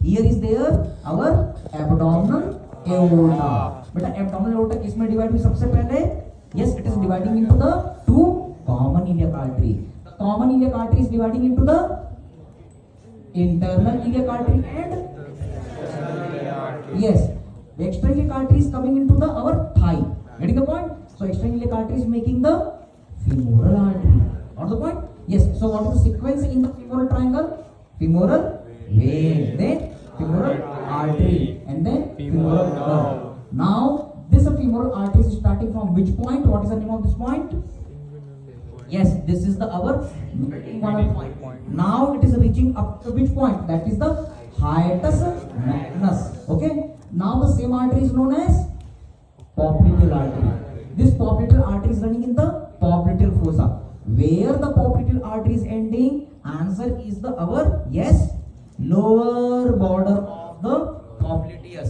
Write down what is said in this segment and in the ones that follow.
Here is there our abdominal aorta. बेटा abdominal aorta किसमें divide हुई सबसे पहले? Yes, it is dividing into the two common iliac artery. The common iliac artery is dividing into the internal iliac artery and yes, the external iliac artery is coming into the our thigh. Getting the point? So external iliac artery is making the femoral artery. Got the point? Yes. So what is the sequence in the femoral triangle? Femoral vein, then femoral artery, and then femoral nerve. Now this femoral artery is starting from which point? What is the name of this point? Yes, this is the our meeting point. Now it is reaching up to which point? That is the hiatus magnus. Okay. Now the same artery is known as popliteal artery. This popliteal artery is running in the popliteal fossa. Where the popliteal artery is ending? Answer is the our yes lower border of the popliteus.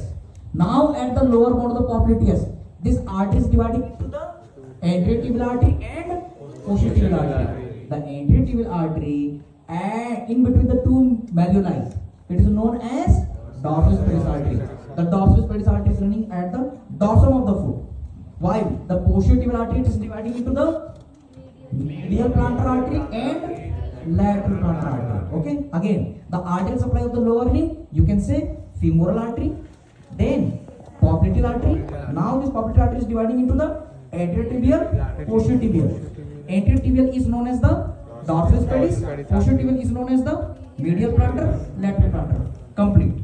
Now at the lower border of the popliteus, this artery is dividing into the anterior tibial artery and posterior tibial artery. The anterior tibial artery and in between the two malleoli, it is known as dorsal pedis artery. The dorsal pedis artery is running at the dorsum of the foot. While the posterior tibial artery is dividing into the medial plantar artery and lateral plantar artery. Okay. Again, the arterial supply of the lower limb, you can say femoral artery, then popliteal artery. Now this popliteal artery is dividing into the anterior tibial, posterior tibial. Anterior tibial is known as the dorsal pedis. Posterior tibial is known as the medial plantar, lateral plantar. Complete.